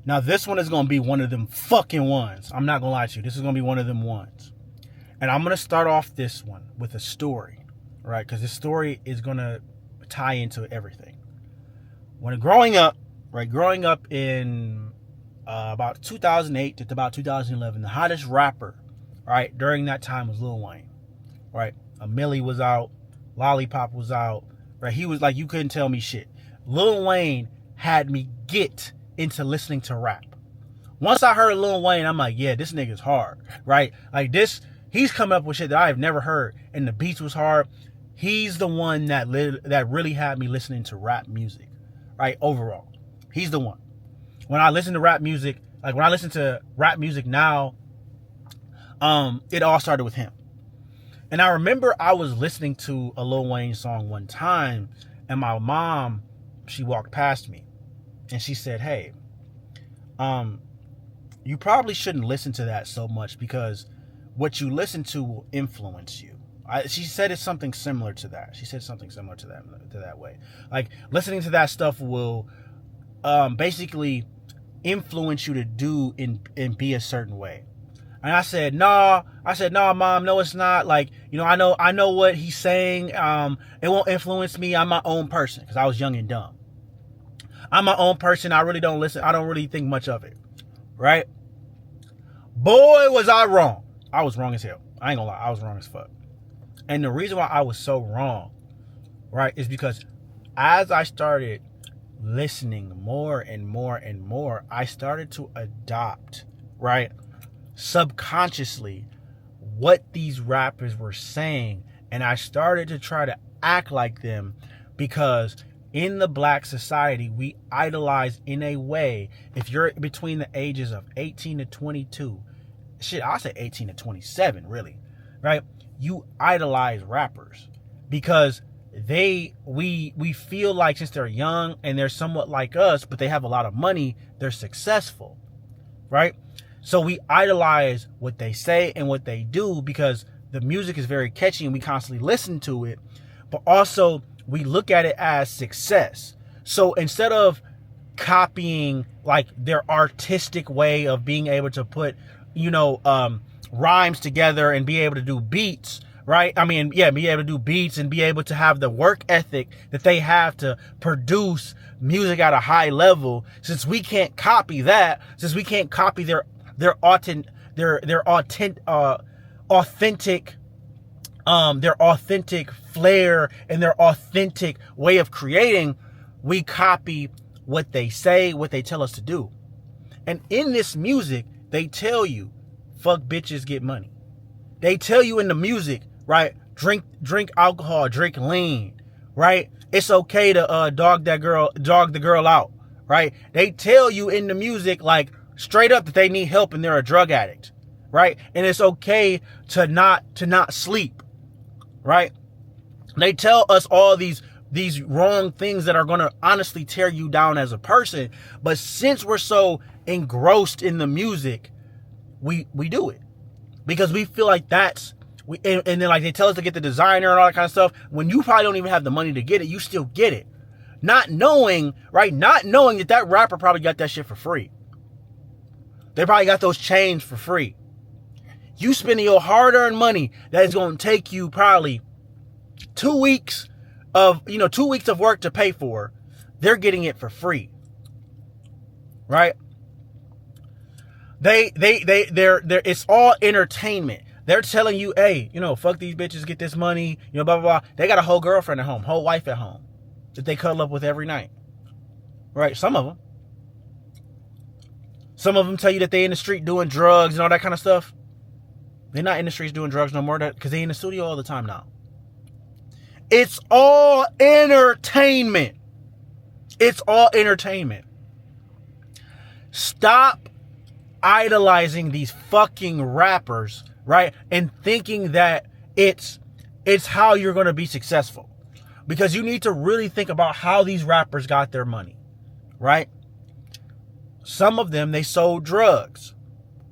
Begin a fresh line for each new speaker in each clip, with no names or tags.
Now, this one is going to be one of them fucking ones. I'm not going to lie to you. This is going to be one of them ones. And I'm going to start off this one with a story, right? Because this story is going to tie into everything. When growing up in about 2008 to about 2011, the hottest rapper, right, during that time was Lil Wayne, right? A Millie was out, Lollipop was out, right? He was like, you couldn't tell me shit. Lil Wayne had me get into listening to rap. Once I heard Lil Wayne, I'm like, yeah, this nigga's hard, right? Like this, he's coming up with shit that I have never heard, and the beats was hard. He's the one that really had me listening to rap music, right? Overall, he's the one. When I listen to rap music, like when I listen to rap music now, it all started with him. And I remember I was listening to a Lil Wayne song one time, and my mom, she walked past me, and she said, hey, you probably shouldn't listen to that so much because what you listen to will influence you. She said it's something similar to that. She said something similar to that way. Like listening to that stuff will basically influence you to do and be a certain way. And I said, nah, mom, no, it's not. Like, you know, I know what he's saying. It won't influence me. I'm my own person because I was young and dumb. I'm my own person. I really don't listen. I don't really think much of it. Right? Boy, was I wrong. I was wrong as hell. I ain't gonna lie. I was wrong as fuck. And the reason why I was so wrong, right, is because as I started listening more and more and more, I started to adopt, right, subconsciously what these rappers were saying. And I started to try to act like them because in the black society, we idolize in a way. If you're between the ages of 18 to 22, shit, I'll say 18 to 27, really, right? You idolize rappers because we feel like since they're young and they're somewhat like us, but they have a lot of money, they're successful, right? So we idolize what they say and what they do because the music is very catchy and we constantly listen to it, but also we look at it as success. So instead of copying like their artistic way of being able to put, you know, rhymes together and be able to do beats, right? I mean, yeah, be able to do beats and be able to have the work ethic that they have to produce music at a high level. Since we can't copy that, since we can't copy their authentic flair and their authentic way of creating, we copy what they say, what they tell us to do. And in this music, they tell you, fuck bitches, get money. They tell you in the music, right? Drink alcohol, drink lean, right? It's okay to dog the girl out, right? They tell you in the music, like straight up, that they need help and they're a drug addict, right? And it's okay to not sleep, right? They tell us all these wrong things that are going to honestly tear you down as a person. But since we're so engrossed in the music, we do it because we feel like and then like they tell us to get the designer and all that kind of stuff. When you probably don't even have the money to get it, you still get it. Not knowing that rapper probably got that shit for free. They probably got those chains for free. You spending your hard-earned money that is going to take you probably 2 weeks of work to pay for. They're getting it for free. Right? They're it's all entertainment. They're telling you, hey, you know, fuck these bitches, get this money, you know, blah, blah, blah. They got a whole girlfriend at home, whole wife at home that they cuddle up with every night. Right? Some of them. Some of them tell you that they in the street doing drugs and all that kind of stuff. They're not in the streets doing drugs no more because they in the studio all the time now. It's all entertainment. It's all entertainment. Stop idolizing these fucking rappers, right? And thinking that it's how you're going to be successful. Because you need to really think about how these rappers got their money, right? Some of them, they sold drugs.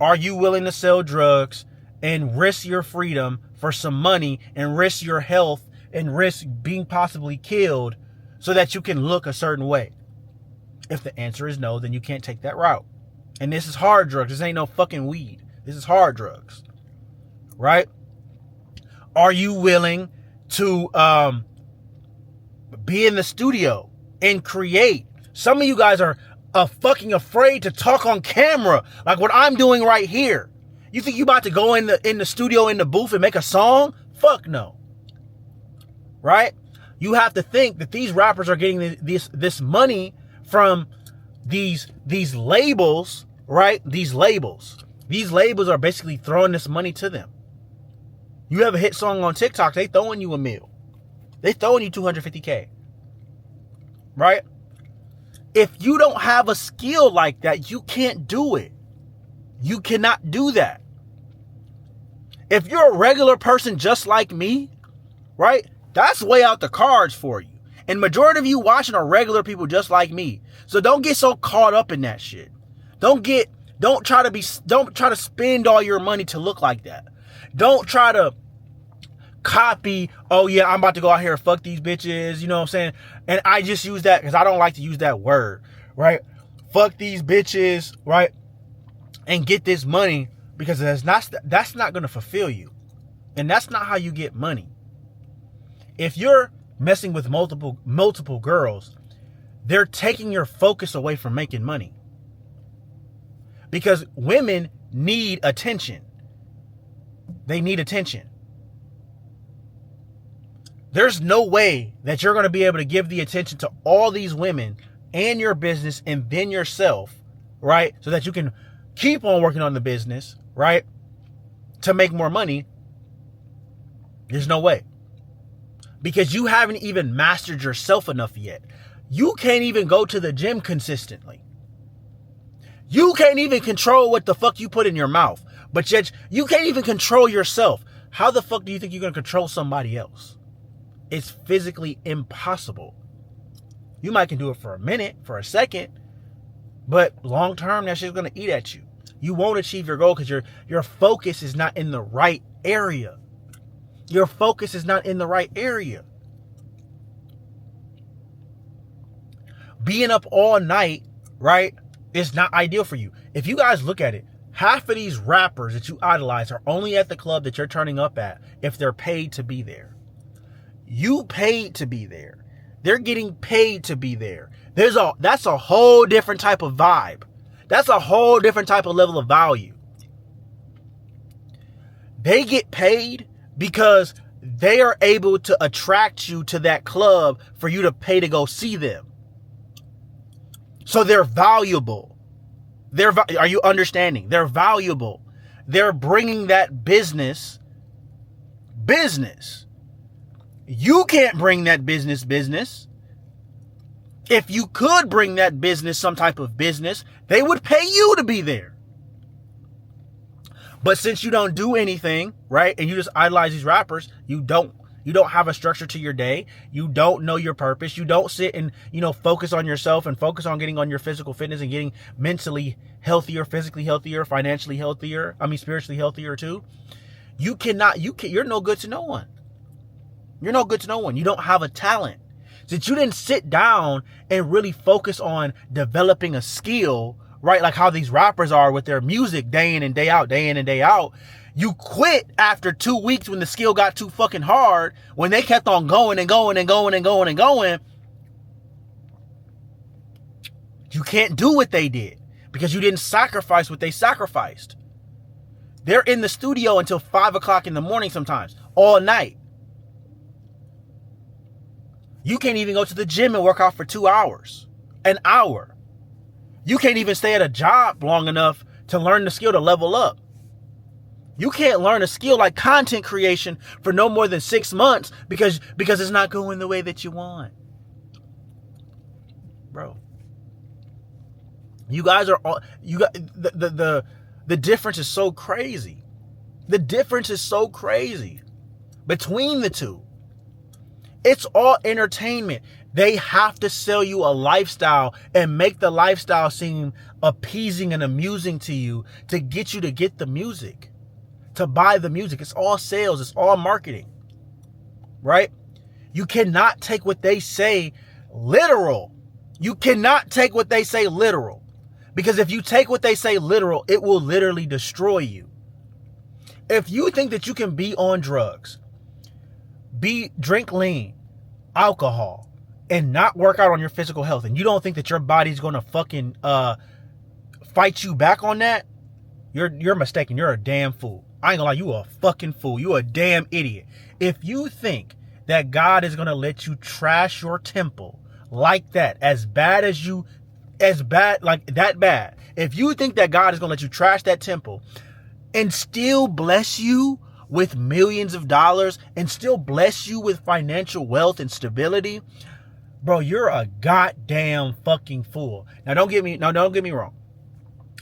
Are you willing to sell drugs and risk your freedom for some money and risk your health and risk being possibly killed so that you can look a certain way? If the answer is no, then you can't take that route. And this is hard drugs. This ain't no fucking weed. This is hard drugs. Right? Are you willing to be in the studio and create? Some of you guys are fucking afraid to talk on camera, like what I'm doing right here. You think you about to go in the studio, in the booth, and make a song? Fuck no. Right? You have to think that these rappers are getting this money from these labels, right? These labels are basically throwing this money to them. You have a hit song on TikTok, they throwing you a meal. They throwing you $250K. Right? If you don't have a skill like that, you can't do it. You cannot do that. If you're a regular person just like me, right? That's way out the cards for you. And majority of you watching are regular people just like me. So don't get so caught up in that shit. Don't try to spend all your money to look like that. Don't try to copy, oh yeah, I'm about to go out here and fuck these bitches, you know what I'm saying? And I just use that because I don't like to use that word, right? Fuck these bitches, right? And get this money, because that's not going to fulfill you. And that's not how you get money. If you're messing with multiple girls, they're taking your focus away from making money. Because women need attention. They need attention. There's no way that you're going to be able to give the attention to all these women and your business and then yourself, right? So that you can keep on working on the business, right? To make more money. There's no way. Because you haven't even mastered yourself enough yet. You can't even go to the gym consistently. You can't even control what the fuck you put in your mouth. But yet you can't even control yourself. How the fuck do you think you're going to control somebody else? It's physically impossible. You might can do it for a minute, for a second, but long term, that shit's going to eat at you. You won't achieve your goal because your focus is not in the right area. Your focus is not in the right area. Being up all night, right, is not ideal for you. If you guys look at it, half of these rappers that you idolize are only at the club that you're turning up at if they're paid to be there. You paid to be there. They're getting paid to be there. That's a whole different type of vibe. That's a whole different type of level of value. They get paid because they are able to attract you to that club for you to pay to go see them. So they're valuable. Are you understanding? They're valuable. They're bringing that business. You can't bring that business. If you could bring that business, some type of business, they would pay you to be there. But since you don't do anything, right, and you just idolize these rappers, you don't have a structure to your day. You don't know your purpose. You don't sit and, focus on yourself and focus on getting on your physical fitness and getting mentally healthier, physically healthier, financially healthier. Spiritually healthier too. You're no good to no one. You're no good to no one. You don't have a talent. Since you didn't sit down and really focus on developing a skill, right? Like how these rappers are with their music day in and day out. You quit after 2 weeks when the skill got too fucking hard, when they kept on going and going and going and going and going. You can't do what they did because you didn't sacrifice what they sacrificed. They're in the studio until 5 o'clock in the morning sometimes, all night. You can't even go to the gym and work out for 2 hours, an hour. You can't even stay at a job long enough to learn the skill to level up. You can't learn a skill like content creation for no more than 6 months because it's not going the way that you want. Bro. You guys are all, the difference is so crazy. The difference is so crazy between the two. It's all entertainment. They have to sell you a lifestyle and make the lifestyle seem appeasing and amusing to you to get you to get the music, to buy the music. It's all sales. It's all marketing, right? You cannot take what they say literal. You cannot take what they say literal Because if you take what they say literal, it will literally destroy you. If you think that you can be on drugs, drink lean, alcohol, and not work out on your physical health, and you don't think that your body's going to fucking fight you back on that, you're mistaken. You're a damn fool. I ain't gonna lie, you a fucking fool. You a damn idiot. If you think that God is gonna let you trash your temple like that, like that bad. If you think that God is gonna let you trash that temple and still bless you with millions of dollars and still bless you with financial wealth and stability, bro, you're a goddamn fucking fool. Now don't get me wrong.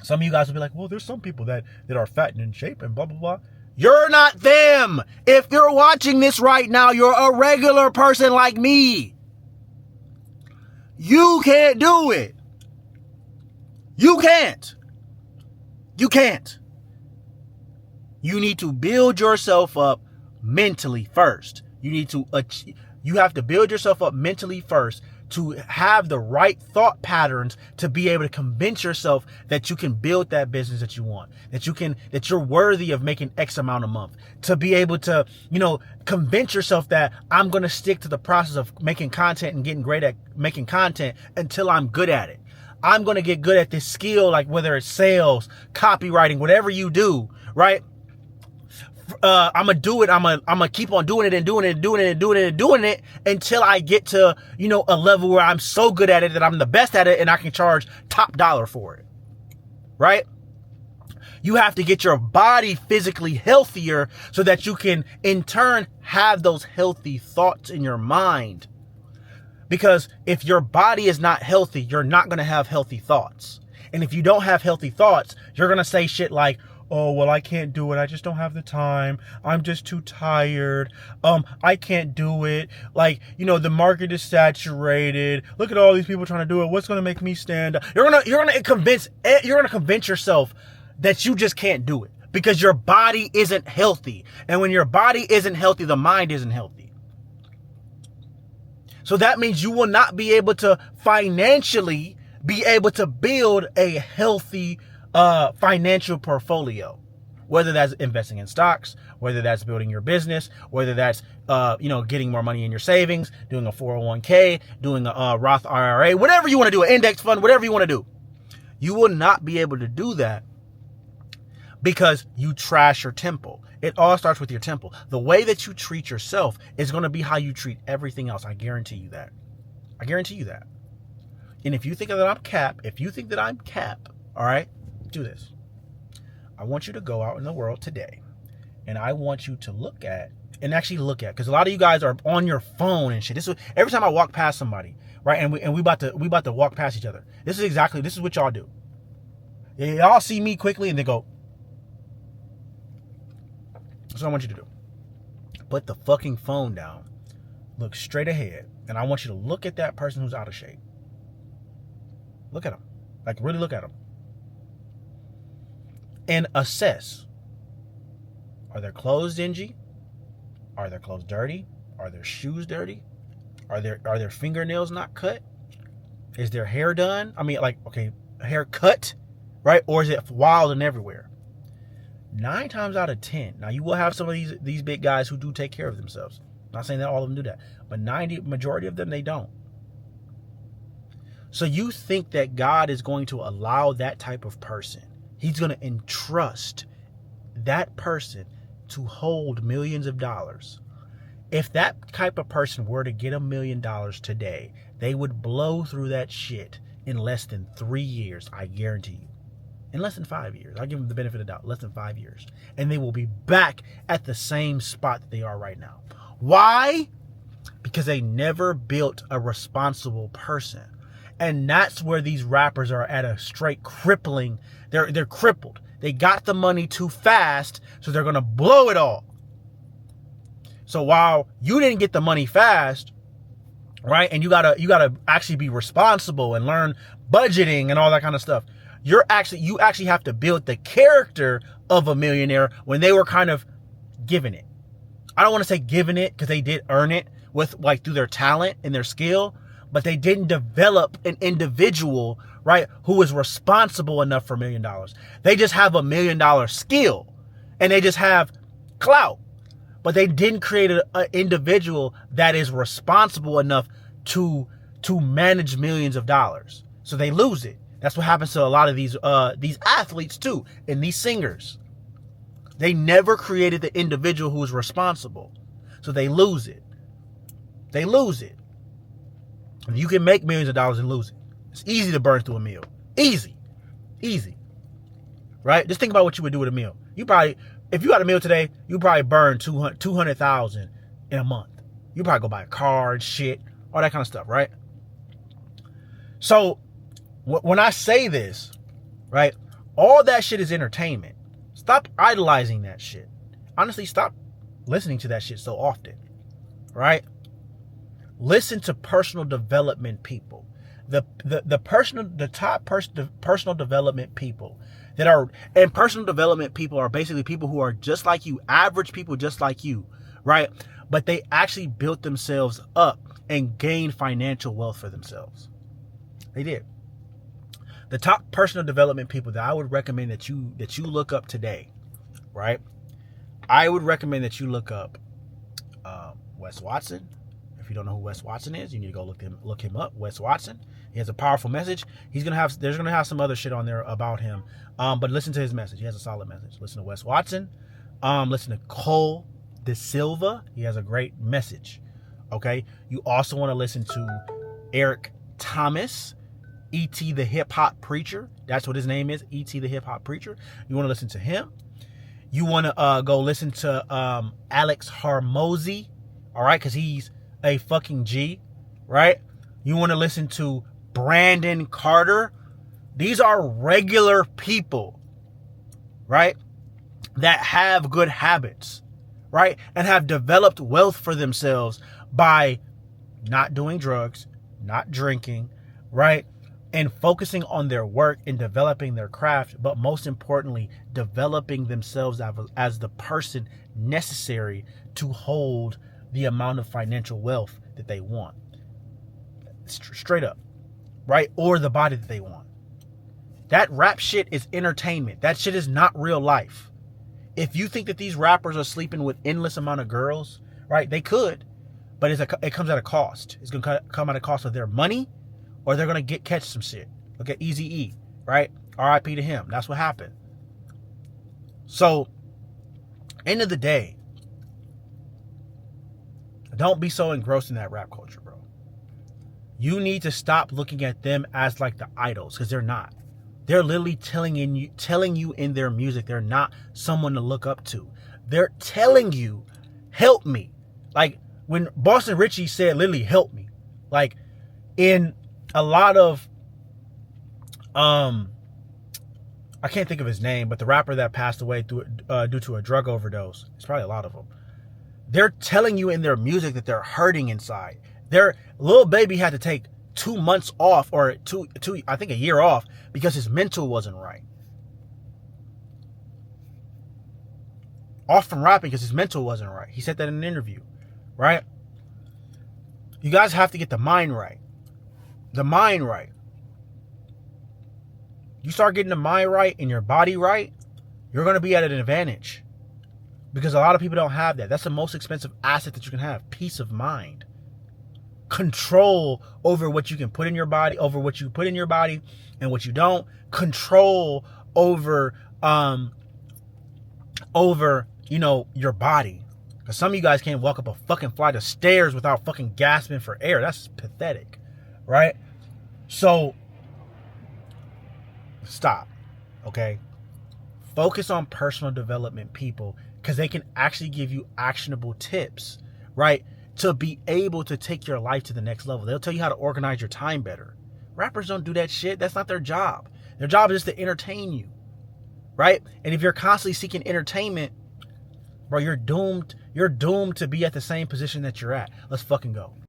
Some of you guys will be like, well, there's some people that are fat and in shape and blah, blah, blah. You're not them. If you're watching this right now, you're a regular person like me. You can't do it. You can't. You can't. You need to build yourself up mentally first. You have to build yourself up mentally first to have the right thought patterns to be able to convince yourself that you can build that business that you want, that you're worthy of making X amount a month, to be able to, convince yourself that I'm going to stick to the process of making content and getting great at making content until I'm good at it. I'm going to get good at this skill, like whether it's sales, copywriting, whatever you do, right? I'm gonna do it. I'm gonna keep on doing it and doing it and doing it and doing it and doing it until I get to, a level where I'm so good at it that I'm the best at it and I can charge top dollar for it. Right? You have to get your body physically healthier so that you can in turn have those healthy thoughts in your mind. Because if your body is not healthy, you're not gonna have healthy thoughts. And if you don't have healthy thoughts, you're gonna say shit like, oh, well, I can't do it. I just don't have the time. I'm just too tired. I can't do it. Like, the market is saturated. Look at all these people trying to do it. What's going to make me stand up? You're going to convince yourself that you just can't do it because your body isn't healthy. And when your body isn't healthy, the mind isn't healthy. So that means you will not be able to financially be able to build a healthy financial portfolio, whether that's investing in stocks, whether that's building your business, whether that's, getting more money in your savings, doing a 401k, doing a Roth IRA, whatever you want to do, an index fund, whatever you want to do. You will not be able to do that because you trash your temple. It all starts with your temple. The way that you treat yourself is going to be how you treat everything else. I guarantee you that. I guarantee you that. And if you think that I'm cap, all right, do this. I want you to go out in the world today and I want you to look at, because a lot of you guys are on your phone and shit. Every time I walk past somebody, right, and we about to walk past each other. This is what y'all do. Y'all see me quickly and they go. That's what I want you to do. Put the fucking phone down, look straight ahead, and I want you to look at that person who's out of shape. Look at them. Like, really look at them. And assess. Are their clothes dingy? Are their clothes dirty? Are their shoes dirty? Are their fingernails not cut? Is their hair done? Hair cut, right? Or is it wild and everywhere? 9 times out of 10. Now you will have some of these big guys who do take care of themselves. I'm not saying that all of them do that, but majority of them, they don't. So you think that God is going to allow that type of person, He's going to entrust that person to hold millions of dollars. If that type of person were to get $1 million today, they would blow through that shit in less than 3 years. I guarantee you. In less than 5 years. I'll give them the benefit of the doubt. Less than 5 years. And they will be back at the same spot that they are right now. Why? Because they never built a responsible person. And that's where these rappers are at a straight crippling. They're crippled. They got the money too fast, so they're going to blow it all. So while you didn't get the money fast, right? And you gotta actually be responsible and learn budgeting and all that kind of stuff. You actually have to build the character of a millionaire when they were kind of given it. I don't want to say given it because they did earn it through their talent and their skill, but they didn't develop an individual, right, who is responsible enough for $1 million. They just have $1 million skill and they just have clout, but they didn't create an individual that is responsible enough to manage millions of dollars. So they lose it. That's what happens to a lot of these athletes too, and these singers. They never created the individual who is responsible. So they lose it. They lose it. You can make millions of dollars and lose it. It's easy to burn through a meal. Easy. Easy. Right? Just think about what you would do with a meal. You probably, if you got a meal today, you probably burn $200,000 in a month. You probably go buy a car and shit, all that kind of stuff, right? So when I say this, right, all that shit is entertainment. Stop idolizing that shit. Honestly, stop listening to that shit so often, right? Listen to personal development people. The top personal development people that are, and personal development people are basically people who are just like you, average people just like you, right? But they actually built themselves up and gained financial wealth for themselves. They did. The top personal development people that I would recommend that you look up today, right? I would recommend that you look up Wes Watson. If you don't know who Wes Watson is, you need to go look him up. Wes Watson. He has a powerful message. There's gonna have some other shit on there about him. But listen to his message. He has a solid message. Listen to Wes Watson. Listen to Cole De Silva. He has a great message. Okay. You also want to listen to Eric Thomas. E.T. the Hip Hop Preacher. That's what his name is. E.T. the Hip Hop Preacher. You want to listen to him. You want to go listen to Alex Hormozy. All right. Because he's a fucking G. Right. You want to listen to Brandon Carter. These are regular people. Right. That have good habits. Right. And have developed wealth for themselves by not doing drugs, not drinking. Right. And focusing on their work and developing their craft, but most importantly, developing themselves as the person necessary to hold the amount of financial wealth that they want. Straight up, right? Or the body that they want. That rap shit is entertainment. That shit is not real life. If you think that these rappers are sleeping with endless amount of girls, right? They could, but it comes at a cost. It's going to come at a cost of their money, or they're going to catch some shit. Look at Eazy-E, right? R.I.P. to him. That's what happened. So, end of the day, don't be so engrossed in that rap culture, bro. You need to stop looking at them as like the idols, because they're not. They're literally telling you in their music they're not someone to look up to. They're telling you, help me. Like when Boston Richie said, literally, help me. Like in a lot of, I can't think of his name, but the rapper that passed away due to a drug overdose, it's probably a lot of them. They're telling you in their music that they're hurting inside. Their Lil Baby had to take 2 months off, or I think a year off, because his mental wasn't right. Off from rapping because his mental wasn't right. He said that in an interview, right? You guys have to get the mind right. The mind right. You start getting the mind right and your body right, you're going to be at an advantage. Because a lot of people don't have that. That's the most expensive asset that you can have. Peace of mind. Control over what you can put in your body, over what you put in your body and what you don't. Control over, your body. Because some of you guys can't walk up a fucking flight of stairs without fucking gasping for air. That's pathetic. Right? So, stop. Okay? Focus on personal development people, because they can actually give you actionable tips, right? To be able to take your life to the next level. They'll tell you how to organize your time better. Rappers don't do that shit. That's not their job. Their job is just to entertain you, right? And if you're constantly seeking entertainment, bro, you're doomed to be at the same position that you're at. Let's fucking go.